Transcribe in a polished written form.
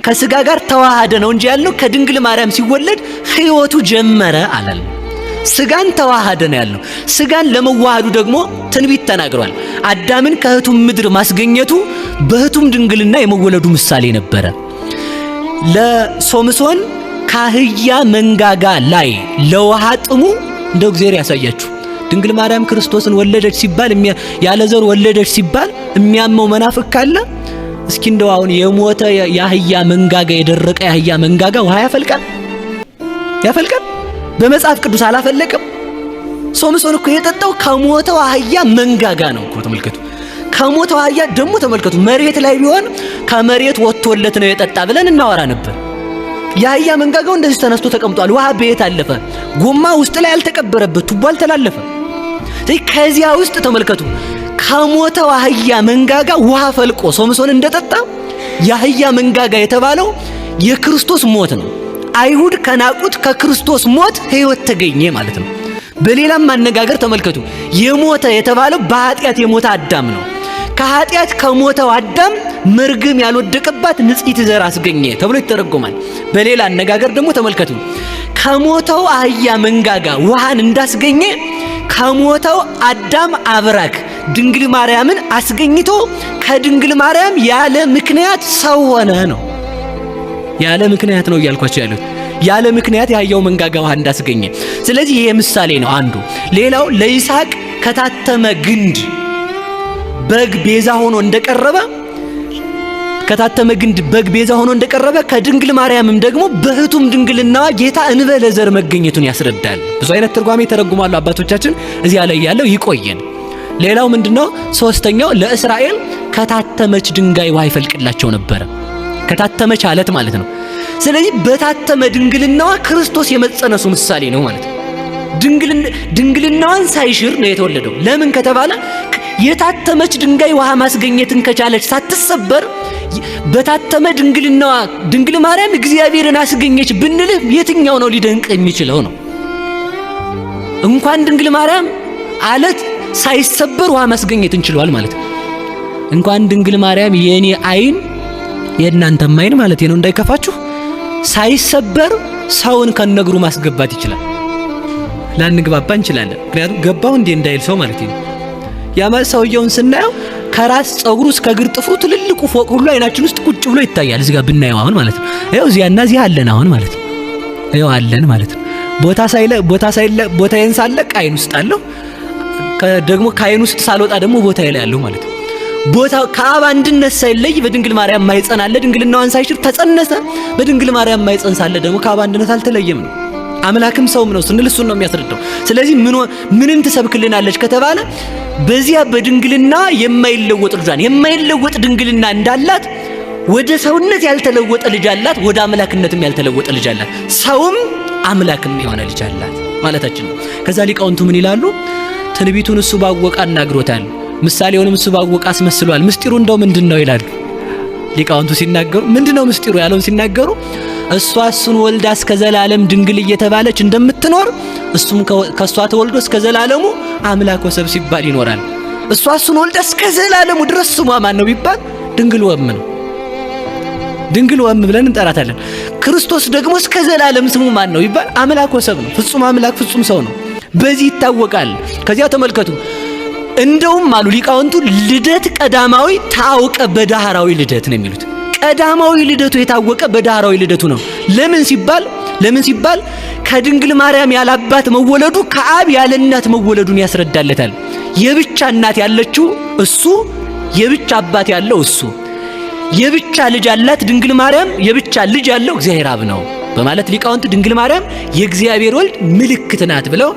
ከስጋ ጋር ተዋሃደ ነው እንጂ ያልነው ከድንግል ማርያም ሲወለድ ሕይወቱ ጀመረ አላል። ስጋን ተዋሃደ ነው ያልነው። ስጋን ለመዋሃዱ ደግሞ ትንቢት ተናግሯል። አዳምን ከእህቱም ምድር ማስገኘቱ በእህቱም ድንግልና የመወለዱ ምሳሌ ነበረ። ለሶምሶን ከአህያ መንጋጋ ላይ ለውሃ ጥሙ እንደው እግዚአብሔር ያሳያችሁ። ድንግል ማርያም ክርስቶስን ወለደች ሲባል ያለ ዘር ወለደች ሲባል የሚያመው መናፍቅ ካለ እስኪ እንደው አሁን የሞተ የአህያ መንጋጋ የደረቀ የአህያ መንጋጋ ውሃ ያፈልቃል? በመጽሐፍ ቅዱስ አላፈለቀም። ሶምሶን እኮ የጠጣው ከሞተው አህያ መንጋጋ ነው እኮ ተመልከቱ። ከሞተው አህያ ደግሞ ተመልከቱ፣ መሬት ላይ ቢሆን ከመሬት ወጥቶለት ነው የጠጣ ብለን እናወራ ነበር። የአህያ መንጋጋው እንደዚህ ተነስቶ ተቀምጧል። ውሃ በየት አለፈ? ጎማ ውስጥ ላይ አልተቀበረበት፣ ቱቦ አልተላለፈ። ከዚያ ውስጥ ተመልከቱ ከሞተው አህያ መንጋጋ ውሃ ፈልቆ ሶምሶን እንደጠጣ የአህያ መንጋጋ የተባለው የክርስቶስ ሞት ነው። አይሁድ ከናቁት ከክርስቶስ ሞት ሕይወት ተገኘ ማለት ነው። በሌላም አነጋገር ተመልከቱ የሞተ የተባለው በኃጢአት የሞተ አዳም ነው። ከኃጢአት ከሞተው አዳም መርገም ያልወደቀባት ንጽሕት ዘር አስገኘ ተብሎ ይተረጎማል። በሌላ አነጋገር ደግሞ ተመልከቱ ከሞተው አህያ መንጋጋ ውሃን እንዳስገኘ ከሞተው አዳም አብራክ ድንግል ማርያምን አስገኝቶ ከድንግል ማርያም ያለ ምክንያት ሰው ሆነ ነው። ያለ ምክንያት ነው እያልኳቸው ያሉት። ያለ ምክንያት የአህያው መንጋጋ ውሃ እንዳስገኘ። ስለዚህ ይሄ ምሳሌ ነው አንዱ። ሌላው ለይስሐቅ ከታተመ ግንድ በግ ቤዛ ሆኖ እንደቀረበ ከድንግል ማርያምም ደግሞ በእህቱም ድንግልናዋ ጌታ እንበለ ዘር መገኘቱን ያስረዳል። ብዙ አይነት ትርጓሜ ተረጉማሉ አባቶቻችን። እዚያ ላይ ያለው ይቆየን። ሌላው ምንድነው? ሶስተኛው ለእስራኤል ከታተመች ድንጋይ ውሃ ይፈልቅላቸው ነበረ። ከታተመች አለት ማለት ነው። ስለዚህ በታተመ ድንግልናዋ ክርስቶስ የመጸነሱ ምሳሌ ነው ማለት ነው። ድንግልናዋን ሳይሽር ነው የተወለደው። ለምን ከተባለ የታተመች ድንጋይ ውሃ ማስገኘትን ከቻለች ሳትሰበር በታተመ ድንግልናዋ ድንግል ማርያም እግዚአብሔርን አስገኘች ብንልህ የትኛው ነው ሊደንቅ የሚችለው ነው? እንኳን ድንግል ማርያም አለት ሳይሰበር ውሃ ማስገኘት እንችሏል ማለት ነው። እንኳን ድንግል ማርያም የኔ አይን የእናንተም አይን ማለት ነው እንዳይከፋችሁ ሳይሰበር ሰውን ከነግሩ ማስገባት ይችላል። ላንግባባ እንችላለን። ምክንያቱም ገባው እንዴ እንዳይል ሰው ማለት ነው። ያማል ሰውየውን ስናየው ከራስ ጸጉሩ እስከ እግር ጥፍሩ ትልልቁ ፎቅ ሁሉ አይናችን ውስጥ ቁጭ ብሎ ይታያል። እዚህ ጋር ብናየው አሁን ማለት ነው ይሄው እዚያና እዚህ አለን አሁን ማለት ነው። ይሄው አለን ማለት ነው። ቦታዬን ሳለቅ አይን ውስጥ አለው። ደግሞ ከአይን ውስጥ ሳልወጣ ደግሞ ቦታዬ ላይ ያለው ማለት ነው። ቦታው ከአብ አንድነት ሳይለይ በድንግል ማርያም ማይጸን አለ። ድንግልናዋን ሳይሽር ተጸነሰ። በድንግል ማርያም ማይጸን ሳለ ደግሞ ከአብ አንድነት አልተለየም ነው። አምላክም ሰውም ነው ስንል እሱን ነው የሚያስረዳው። ስለዚህ ምንን ትሰብክልናለች ከተባለ በዚያ በድንግልና የማይለወጥ ልጇን የማይለወጥ ድንግልና እንዳላት ወደ ሰውነት ያልተለወጠ ልጅ አላት፣ ወደ አምላክነትም ያልተለወጠ ልጅ አላት፣ ሰውም አምላክም የሆነ ልጅ አላት ማለታችን ነው። ከዛ ሊቃውንቱ ምን ይላሉ? ትንቢቱን እሱ ባወቀ አናግሮታል፣ ምሳሌውንም እሱ ባወቀ አስመስሏል። ምስጢሩ እንደው ምንድነው ይላሉ ሊቃውንቱ ሲናገሩ። ምንድነው ምስጢሩ ያለውን ሲናገሩ እሱን ወልዳ እስከ ዘላለም ድንግል እየተባለች እንደምትኖር እሱም ከሷ ተወልዶ እስከ ዘላለሙ አምላክ ወሰብ ሲባል ይኖራል። እሱን ወልዳ እስከ ዘላለሙ ድረስ ስሟ ማን ነው ቢባል ድንግል ወም ነው። ድንግል ወም ብለን እንጠራታለን። ክርስቶስ ደግሞ እስከ ዘላለም ስሙ ማን ነው ቢባል አምላክ ወሰብ ነው። ፍጹም አምላክ ፍጹም ሰው ነው። በዚህ ይታወቃል። ከዚያ ተመልከቱ እንደውም አሉ ሊቃውንቱ ልደት ቀዳማዊ ታውቀ በዳህራዊ ልደት ነው የሚሉት። ቀዳማዊ ልደቱ የታወቀ በዳህራዊ ልደቱ ነው። ለምን ሲባል ከድንግል ማርያም ያላባት መወለዱ ከአብ ያለ እናት መወለዱን ያስረዳለታል። የብቻ እናት ያለችው እሱ፣ የብቻ አባት ያለው እሱ፣ የብቻ ልጅ ያላት ድንግል ማርያም፣ የብቻ ልጅ ያለው እግዚአብሔር አብ ነው በማለት ሊቃውንት ድንግል ማርያም የእግዚአብሔር ወልድ ምልክት ናት ብለው